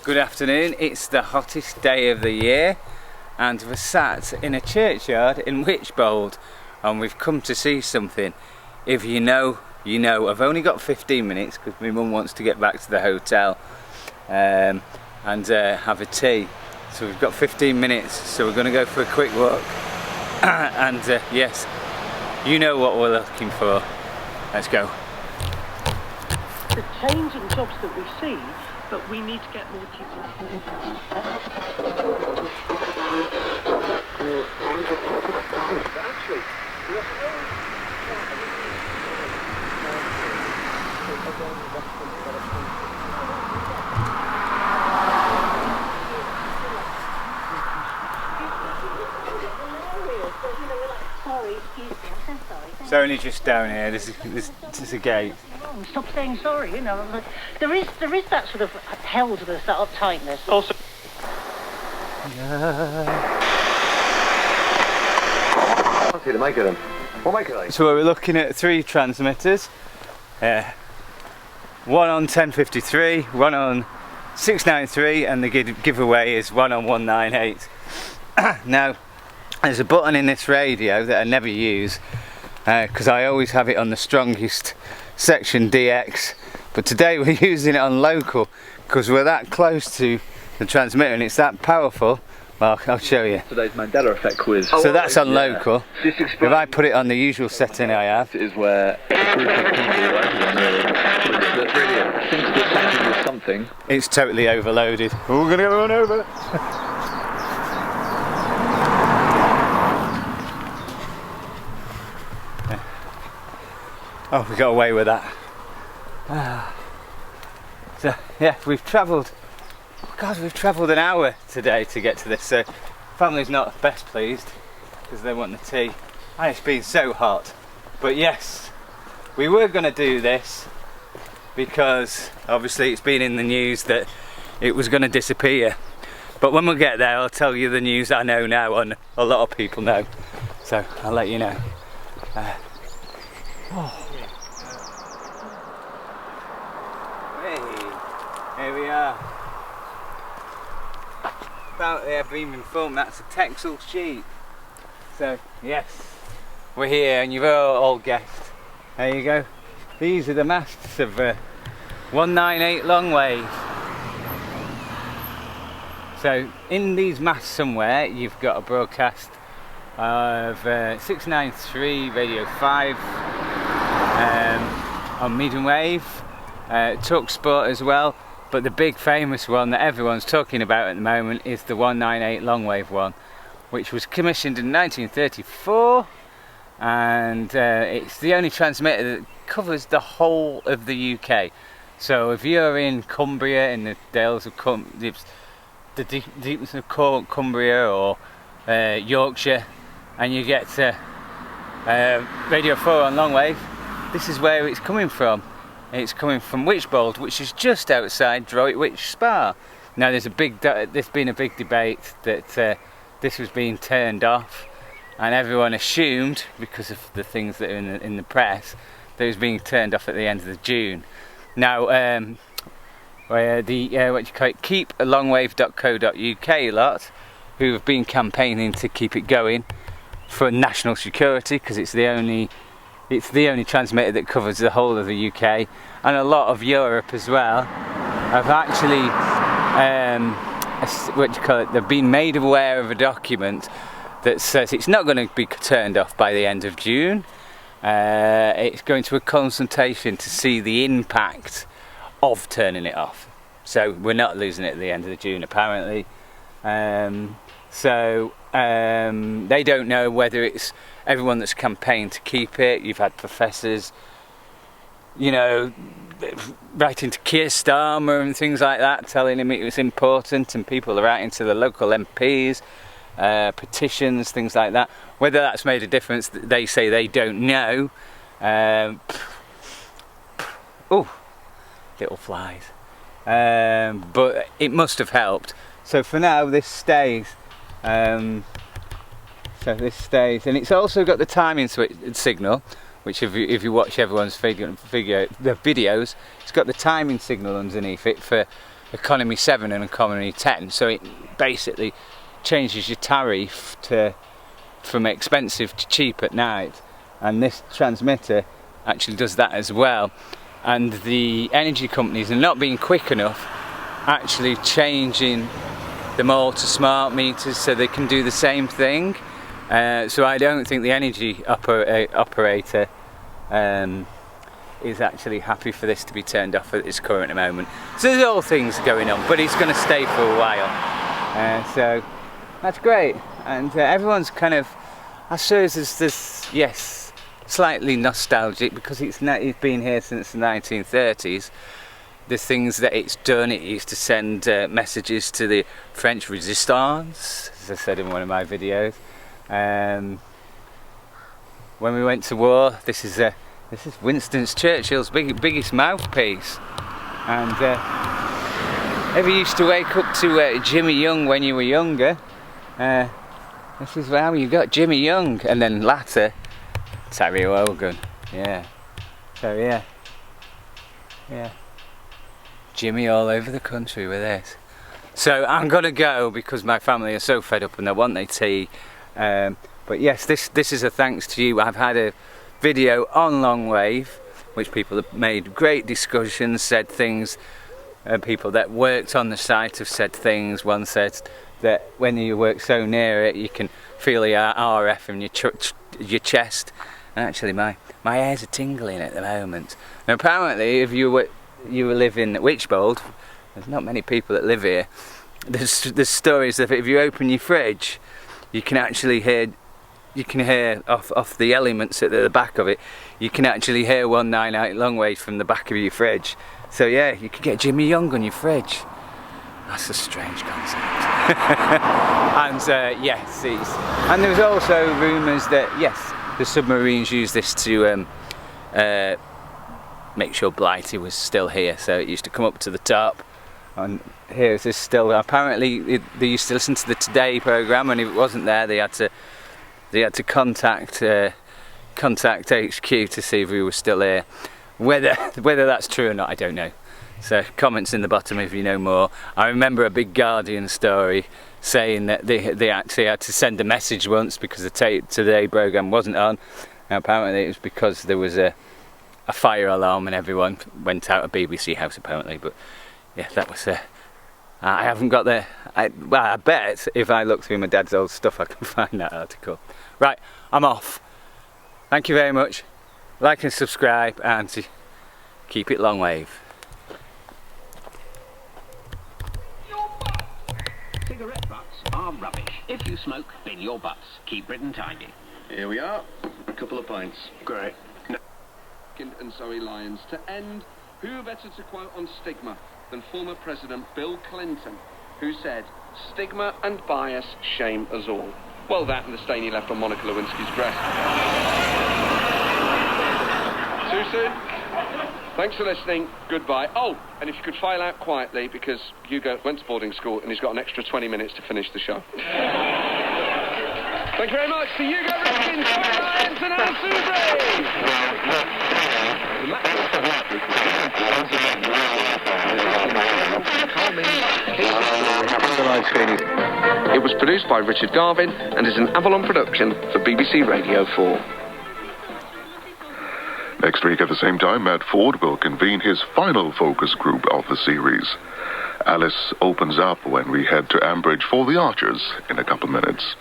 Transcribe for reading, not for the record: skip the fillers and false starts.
Good afternoon, it's the hottest day of the year and we're sat in a churchyard in Witchbold and we've come to see something. If you know, you know. I've only got 15 minutes because my mum wants to get back to the hotel and have a tea. So we've got 15 minutes, so we're going to go for a quick walk and yes, you know what we're looking for. Let's go. The change in jobs that we see, but we need to get more people. It's only just down here, there's a gate. Stop saying sorry, you know. There is that sort of helldness, that uptightness. Also, the make of them. What make are they? So we're looking at 3 transmitters. One on 1053, one on 693, and the giveaway is one on 198. Now, there's a button in this radio that I never use because I always have it on the strongest section DX, but today we're using it on local because we're that close to the transmitter and it's that powerful. Well, I'll show you. Today's Mandela effect quiz. So that's on local. If I put it on the usual setting I have, is where a group of people that really thinks that something is something. It's totally overloaded. Oh, we're gonna run over. Oh, we got away with that. So yeah, we've travelled an hour today to get to this, so family's not best pleased because they want the tea and it's been so hot. But yes, we were going to do this because obviously it's been in the news that it was going to disappear, but when we get there I'll tell you the news I know now and a lot of people know, so I'll let you know. Here we are. About there being informed that's a Texel sheep. So yes, we're here and you've all guessed. There you go. These are the masts of 198 long wave. So in these masts somewhere you've got a broadcast of 693 Radio 5 on medium wave, Talk Sport as well. But the big famous one that everyone's talking about at the moment is the 198 longwave one, which was commissioned in 1934, and it's the only transmitter that covers the whole of the UK. So if you're in Cumbria, in the Dales of the deepness of Cumbria or Yorkshire, and you get Radio 4 on longwave, this is where it's coming from. It's coming from Witchbold, which is just outside Droitwich Spa. Now there's been a big debate that this was being turned off, and everyone assumed, because of the things that are in the press, that it was being turned off at the end of June. Now keepalongwave.co.uk lot, who have been campaigning to keep it going for national security, because it's the only transmitter that covers the whole of the UK and a lot of Europe as well, have actually they've been made aware of a document that says it's not going to be turned off by the end of June. It's going to a consultation to see the impact of turning it off. So we're not losing it at the end of June apparently. They don't know whether it's everyone that's campaigned to keep it. You've had professors, you know, writing to Keir Starmer and things like that, telling him it was important, and people are writing to the local MPs, petitions, things like that. Whether that's made a difference, they say they don't know. Oh, little flies. But it must have helped. So for now, this stays. So this stays, and it's also got the timing signal, which if you watch everyone's the videos, it's got the timing signal underneath it for economy 7 and economy 10, so it basically changes your tariff from expensive to cheap at night, and this transmitter actually does that as well. And the energy companies are not being quick enough actually changing them all to smart meters so they can do the same thing. So I don't think the energy operator is actually happy for this to be turned off at this current moment. So there's all things going on, but it's going to stay for a while. So that's great, and everyone's kind of, I suppose there's this, yes, slightly nostalgic because it's been here since the 1930s. The things that it's done, it used to send messages to the French Resistance, as I said in one of my videos. When we went to war, this is Winston Churchill's biggest mouthpiece. And if you used to wake up to Jimmy Young when you were younger, this is how you got Jimmy Young, and then latter Terry Wogan. Yeah. So yeah. Jimmy all over the country with this. So I'm gonna go because my family are so fed up and they want their tea. But yes, this is a thanks to you. I've had a video on long wave, which people have made great discussions, said things. People that worked on the site have said things. One said that when you work so near it, you can feel the RF in your chest. And actually, my ears are tingling at the moment. Now, apparently, if you live in Wychbold, there's not many people that live here. There's stories that if you open your fridge, you can actually hear. You can hear off the elements at the back of it. You can actually hear 198 long wave from the back of your fridge. So yeah, you could get Jimmy Young on your fridge. That's a strange concept. And yes, and there was also rumours that yes, the submarines used this to make sure Blighty was still here. So it used to come up to the top, and here it is still. Apparently, they used to listen to the Today programme, and if it wasn't there, they had to contact HQ to see if we were still here. Whether that's true or not, I don't know. So comments in the bottom if you know more. I remember a big Guardian story saying that they actually had to send a message once because the Today programme wasn't on. And apparently it was because there was a fire alarm and everyone went out of BBC House apparently. But yeah, that was I haven't got the. Well, I bet if I look through my dad's old stuff I can find that article. Right, I'm off. Thank you very much. Like and subscribe and keep it long wave. Cigarette butts are rubbish. If you smoke, bin your butts. Keep Britain tidy. Here we are. A couple of pints. Great. And Zoe Lyons. To end, who better to quote on stigma than former President Bill Clinton, who said, "Stigma and bias shame us all." Well, that and the stain he left on Monica Lewinsky's breast. Too soon? Thanks for listening. Goodbye. Oh, and if you could file out quietly, because Hugo went to boarding school and he's got an extra 20 minutes to finish the show. Thank you very much to Hugo Rifkin, Zoe Lyons and Anne It was produced by Richard Garvin and is an Avalon production for BBC Radio 4. Next week at the same time, Matt Ford will convene his final focus group of the series. Alice opens up when we head to Ambridge for The Archers in a couple minutes.